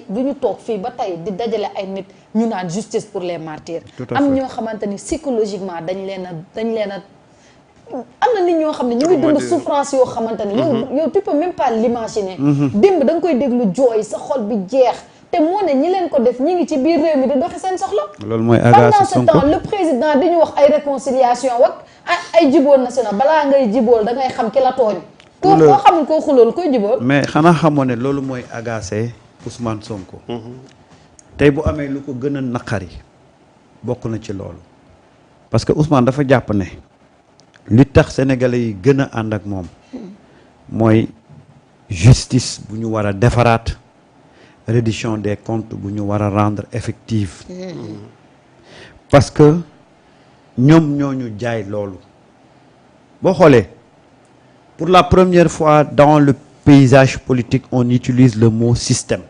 du ñu toog fii ba tey di dajale ay nit ñu naan justice pour les martyrs. am ñoo xamante ni psychologiquement dañ leen a am na nit ñoo xam ne ñu ngi dund souffrance yoo xamante ne yow tu peux même pas l'imaginer. démb da nga koy déglu jooy sa xol bi jeex te moo ne ñi leen ko def ñi ngi ci biir réew mi di doxi seen soxla. loolu mooy agace Sonko pendant ce temps le président di ñu wax ay réconciliation ay jibool national balaa ngay jibool da ngay xam ki la tooñ. koo xamul koo xulool koy jibool. mais xanaa xamoo ne loolu mooy agacé Ousmane Sonko. tey bu amee lu ko gën a naqari bokk na ci loolu parce que Ousmane dafa jàpp ne li tax sénégalais yi gën a ànd ak moom mooy justice bu ñu war a defaraat reddition des comptes bu ñu war a rendre effective parce que ñoom ñoo ñu jaay loolu boo xoolee pour la première fois dans le paysage politique on utilise le mot système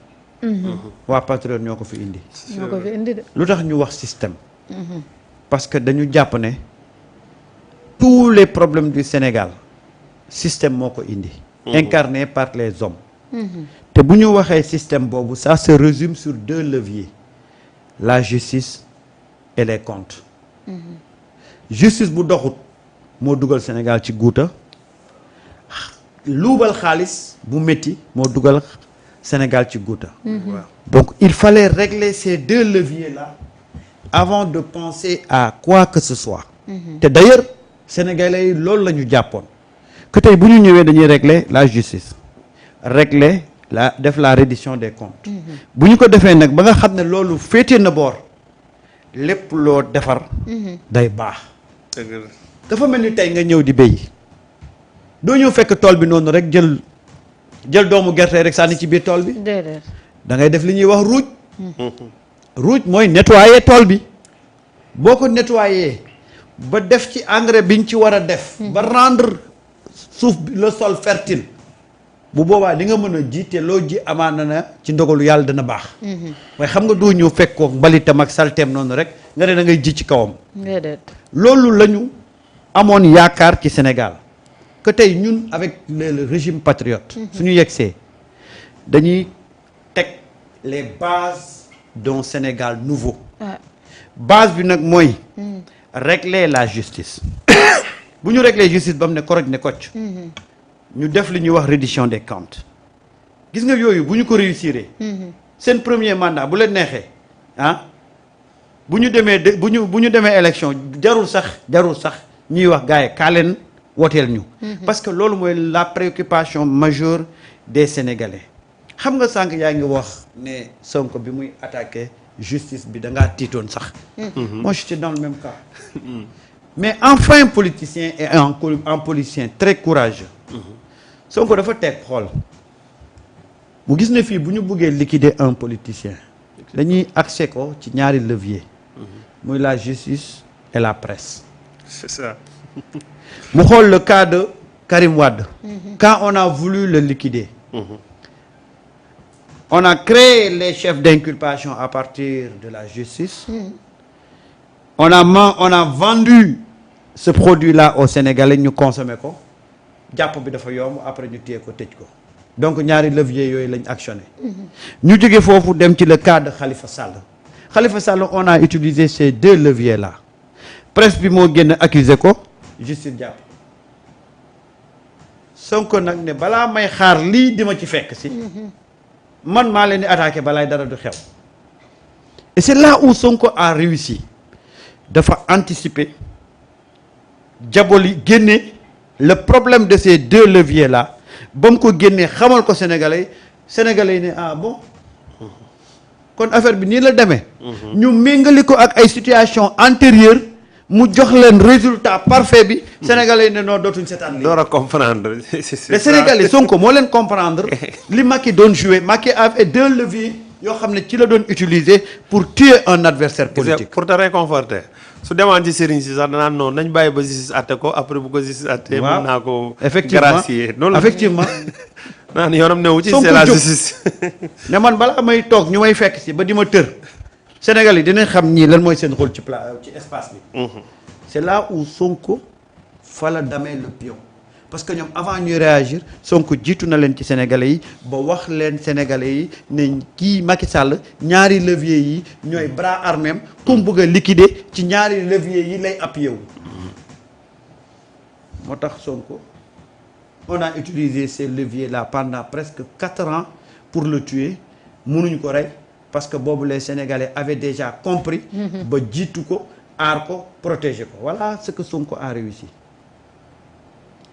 waa Patriote ñoo ko fi indi de lu tax ñu wax système parce que dañu jàpp ne tous les problèmes du Sénégal système moo ko indi incarné par les hommes te bu ñu waxee système boobu ça se résume sur 2 leviers la justice et les comptes justice bu doxut moo dugal Sénégal ci guuta luubal xaalis bu métti moo dugal Sénégal ci guuta donc il fallait régler ces 2 leviers là avant de penser à quoi que ce soit te d'ailleurs Sénégalais yi loolu la ñu jàppoon que tey bu ñu ñëwee dañuy régler la justice régler def la reddition des comptes bu ñu ko defee nag ba nga xam ne loolu féete na boor lépp loo defar day baax dafa mel ni tey nga ñëw di béy doo ñëw fekk tool bi noonu rek jël doomu gerte rek sànni ci biir tool bi da ngay def li ñuy wax ruuj mooy nettoyer tool bi boo ko nettoyer ba def ci engrais biñ ci war a def ba rendre suuf le sol fertile bu boobaa di nga mën a ji te loo ji amaana na ci ndogalu yàlla dana baax waaye xam nga doo ñëw fekk ko mbalitam ak salteem noonu rek nga ne da ngay ji ci kawam loolu la ñu amoon yaakaar ci Sénégal que tey ñun avec le régime patriote suñu yegsee dañuy teg les bases d'un Sénégal nouveau base bi nag mooy régler la justice bu ñu régler justice ba mu ne koroj ne kocc ñu def li ñuy wax reddition des comptes gis nga yooyu bu ñu ko réussir seen premier mandat bu leen neexee bu ñu demee élection jarul sax ñuy wax gars yi kaa leen woteel ñu parce que loolu mooy la préoccupation majeure des Sénégalais xam nga sànq yaa ngi wax ne Sonko bi muy attaqué justice bi da ngaa tiitoon sax moi j'étais dans le même cas mais enfin un politicien et un politicien très courageux Sonko dafa teg xool mu gis ne fii bu ñu bëggee liquider un politicien dañuy accès ko ci ñaari levier muy la justice et la presse c'est ça mu xool le cas de Karim Wade quand on a voulu le liquider on a créé les chefs d'inculpation à partir de la justice on a vendu ce produit-là aux Sénégalais ñu consommer ko jàpp bi dafa yomb après ñu téye ko tëj ko donc ñaari levier yooyu lañ actionné ñu jóge foofu dem ci le cas de Khalifa Sall on a utilisé ces 2 leviers là presse bi moo génn accusé ko justice jàpp Sonko nag ne balaa may xaar lii di ma ci fekk si man maa leen di attaqué balaay dara du xew et c'est là où Sonko a réussi dafa anticiper jaboli génne le problème de ces 2 leviers là ba mu ko génnee xamal ko sénégalais yi ne ah bon kon affaire bi nii la demee ñu méngali ko ak ay situation antérieure mu jox leen résultat parfait bi sénégalais yi ne noo dootuñ seetaan lii door a comprendre les sénégalais Sonko moo leen comprendre li Macky doon jouer Macky avait 2 leviers yoo xam ne ci la doon utiliser pour tuer un adversaire politique pour te réconforter su demaan ci sëriñ si sax danaan noonu nañ bàyyi ba justice atte ko après bu ko justice atte mën naa ko gracier noonu effectivement naan yoonam newu ci c'est la justice ne man balaa may toog ñu may fekk si ba di ma tër Sénégal yi dinañ xam ñii lan mooy seen rôle ci espace bi c'est là où Sonko fa la damee le pion parce que ñoom avant ñuy réagir Sonko jiitu na leen ci sénégalais yi ba wax leen sénégalais yi ne kii Macky Sall ñaari levier yi ñooy bras armé am comme bëgg a liquider ci ñaari levier yi lay appuyé wu. moo tax Sonko on a utilisé ces leviers là pendant presque 4 ans pour le tuer mënuñ ko rey parce que boobu les sénégalais avaient déjà compris. ba jiitu ko aar ko protéger ko voilà ce que Sonko a réussi.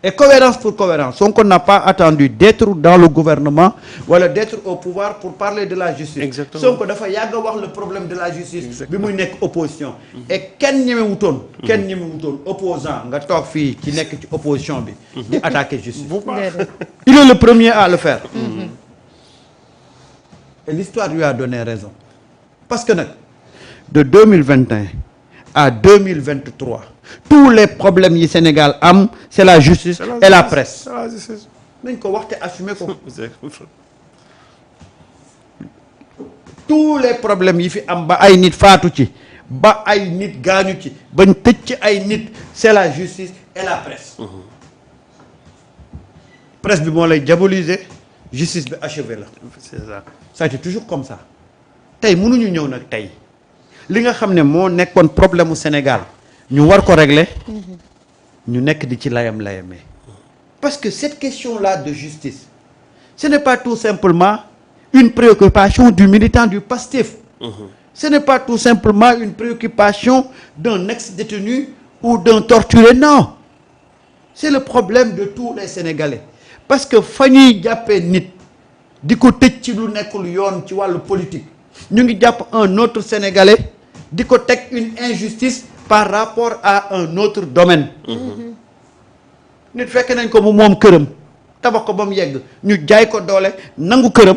Et cohérence pour cohérence, Sonko n'a pas attendu d'être dans le gouvernement wala d'être au pouvoir pour parler de la justice. Exactement. Sonko dafa yàgg wax le problème de la justice. bi muy nekk opposition. et kenn ñemewutoon. kenn ñemewutoon opposant nga toog fii ci nekk ci opposition bi. di attaquer justice. il est le premier à le faire. et l'histoire lui a donné raison. parce que nag de 2021 à 2023. tous les problèmes yi Sénégal am c'est la justice et la presse. c'est la justice. nañ ko wax te assumer ko. tous les problèmes yi fi am ba ay nit faatu ci ba ay nit gaañu ci bañ tëj ci ay nit c'est la justice et la presse. presse bi moo lay diaboliser justice bi achevé la. c'est ça. ça a été toujours comme ça. tey mënuñu ñëw nag tey li nga xam ne moo nekkoon problème mu Sénégal. ñu war ko régler ñu nekk di ci layam-layamee parce que cette question-là de justice ce n'est pas tout simplement une préoccupation du militant du PASTEF. Ce n'est pas tout simplement une préoccupation d'un ex-détenu ou d'un torturé, non. C'est le problème de tous les Sénégalais parce que fa ñuy jàppee nit di ko tëj ci lu nekkul yoon ci wàllu politique ñu ngi jàpp un autre Sénégalais di ko teg une injustice par rapport à un autre domaine. nit fekk nañ ko mu moom këram tabax ko ba mu yegg ñu jaay ko doole nangu këram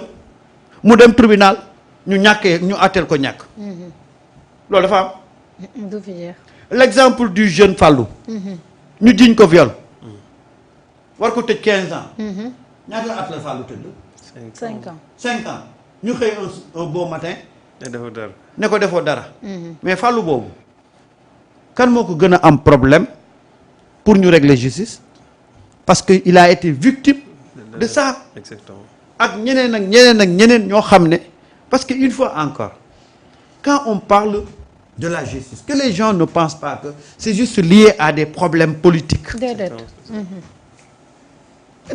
mu dem tribunal ñu ñàkkee ñu àtteel ko ñàkk. loolu dafa am. du fi jeex. l'exemple du jeune Fallou. ñu jiñ ko viol. war ko tëj 15 ans. ñaata at la Fallou tëdd. 5 ans. 5 ans ñu xëy un beau matin. ne ko defoo dara. mais Fallou boobu. kan moo ko gën a am problème pour ñu régler justice parce que il a été victime de ça. Exactement. ak ñeneen ak ñeneen ak ñeneen ñoo xam ne parce que une fois encore quand on parle de la justice que les gens ne pensent pas que c'est juste lié à des problèmes politiques. déedéet.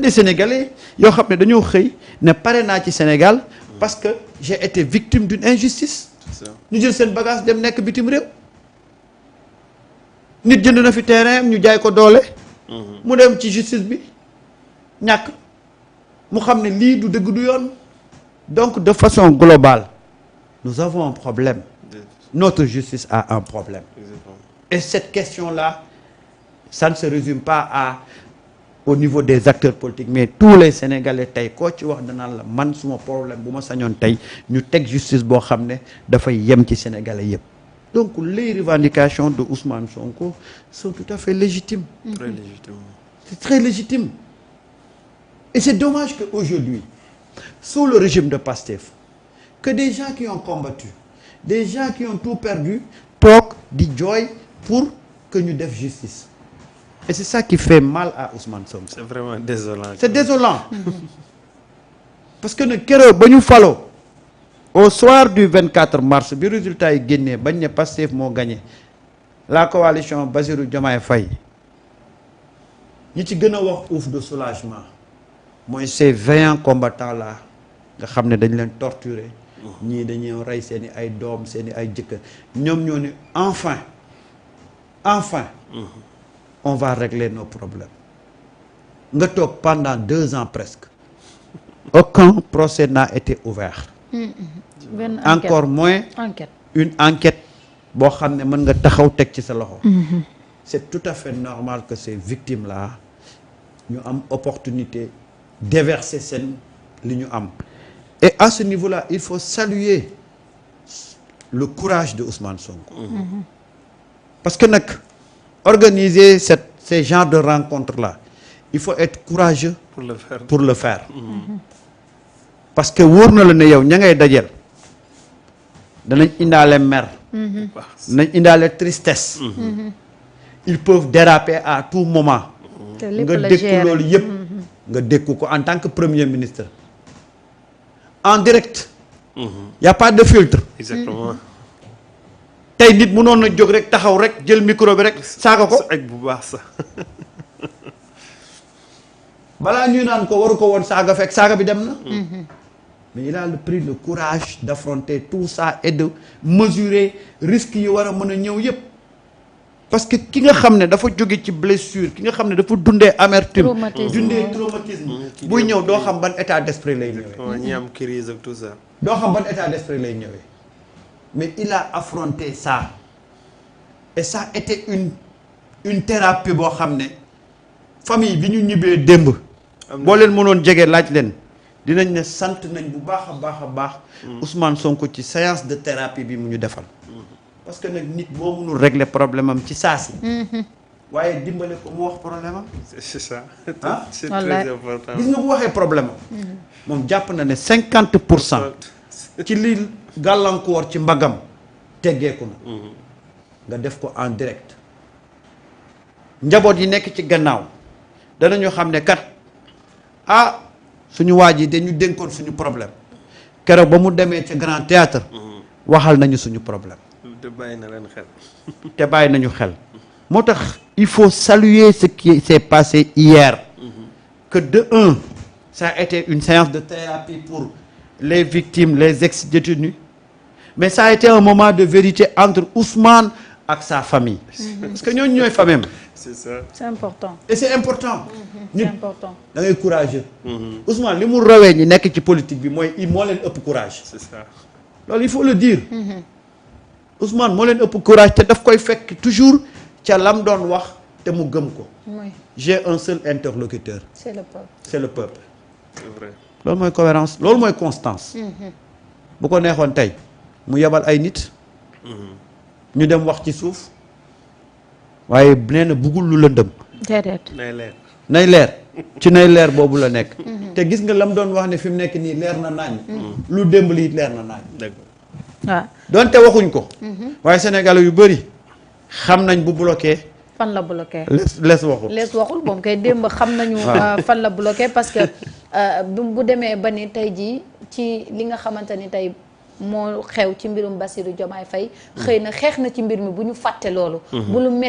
des Sénégalais yoo xam ne dañoo xëy ne pare naa ci Sénégal parce que j'ai été victime d'une injustice. ñu jël seen bagage dem nekk bitim réew. nit jënd na fi terrain ñu jaay ko doole. mu dem ci justice bi ñàkk mu xam ne lii du dëgg du yoon. donc de façon globale nous avons un problème. Notre justice a un problème. Et cette question-là ça ne se résume pas au niveau des acteurs politiques mais tous les Sénégalais tey koo ci wax danaan la man suma problème bu ma sañoon tey ñu teg justice boo xam ne dafay yem ci Sénégalais yépp. Donc les revendications de Ousmane Sonko sont tout à fait légitimes. Très légitime. C'est très légitime. Et c'est dommage qu'aujourd'hui, sous le régime de Pastef, que des gens qui ont combattu, des gens qui ont tout perdu, toog di jooy pour que ñu def justice. Et c'est ça qui fait mal à Ousmane Sonko. C'est vraiment désolant. C'est désolant. Parce que nag keroog ba ñu faloo au soir du 24 mars bi résultat yi génnee bañ ne Pastef moo gagné la coalition Bassirou Diomaye Faye ñi ci gën a wax ouf de soulagement mooy ces vaillants combattants là nga xam ne dañ leen torturer ñii dañuy rey seeni ay doom seeni ay jëkkër ñoom ñoo ne enfin on va régler nos problèmes nga toog pendant 2 ans presque aucun procès n'a été ouvert. Encore moins une enquête boo xam ne mën nga taxaw teg ci sa loxo. C'est tout à fait normal que ces victimes là ñu am opportunité déverser seen li ñu am. Et à ce niveau-là il faut saluer le courage de Ousmane Sonko. Parce que nag organiser ces genres de rencontres là il faut être courageux pour le faire. Parce que wóor na la ne yow ña ngay dajeel danañ indaale mer. danañ indaale tristesse. Ils peuvent déraper à tout moment. nga dékku loolu yëpp nga dékku ko en tant que premier ministre en direct y a pas de filtre exactement tey nit mënoon na jóg rek taxaw rek jël micro bi rek saaga ko ak bu baax sax balaa ñuy naan ko waru ko woon saaga fekk saaga bi dem na mais il a pris le courage d'affronter tout ça et de mesurer risques yi war a mën a ñëw yëpp parce que ki nga xam ne dafa jóge ci blessure ki nga xam ne dafa dundee amertume dundee traumatisme buy ñëw doo xam ban état d'esprit lay ñëwee ñi am crise ak tout ça doo xam ban état d'esprit lay ñëwee mais il a affronté ça et ça a été une thérapie boo xam ne famille bi ñu ñibbee démb boo leen mënoon jege laaj leen dinañ ne sant nañ bu baax a baax Ousmane Sonko ci séance de thérapie bi mu ñu defal parce que nag nit moo mënul régler problème am ci saa si waaye dimbale ko mu wax problème am c'est ça ah c'est très important gis nga bu waxee problème am moom jàpp na ne 50% ci li gàllankoor ci mbagam teggeeku na nga def ko en direct njaboot yi nekk ci gannaaw danañu xam ne kat suñu waa ji dañu dénkoon suñu problème keroog ba mu demee ca Grand Théâtre waxal nañu suñu problème te bàyyi na leen xel te bàyyi nañu xel moo tax il faut saluer ce qui s'est passé hier que de un ça a été une séance de thérapie pour les victimes les ex-détenus mais ça a été un moment de vérité entre Ousmane ak sa famille parce que ñooñu ñooy famille c'est ça c'est important et c'est important c'est important da ngay courageux Ousmane li mu rawee ñi nekk ci politique bi mooy moo leen ëpp courage c'est ça loolu il faut le dire Ousmane moo leen ëpp courage te daf koy fekk toujours ca lam doon wax te mu gëm ko j'ai un seul interlocuteur c'est le peuple c'est le peuple c'est vrai loolu mooy cohérence loolu mooy constance bu ko neexoon tey mu yebal ay nit ñu dem wax ci suuf waaye nee na buggul lu lëndëm déedéet nay leer ci nay leer boobu la nekk te gis nga lam doon wax ne fi mu nekk nii leer na naañ lu démb lii leer na naañ dëgg waaw doonte waxuñ ko waaye sénégalais yu bëri xam nañ bu bloqué fan la bloqué lees waxul moom kay démb xam nañu fan la bloqué parce que bu demee ba ni tey jii ci li nga xamante ni tey moo xew ci mbirum Bassirou Diomaye Faye xëy na xeex na ci mbir mi bu ñu fàtte loolu bu lu metti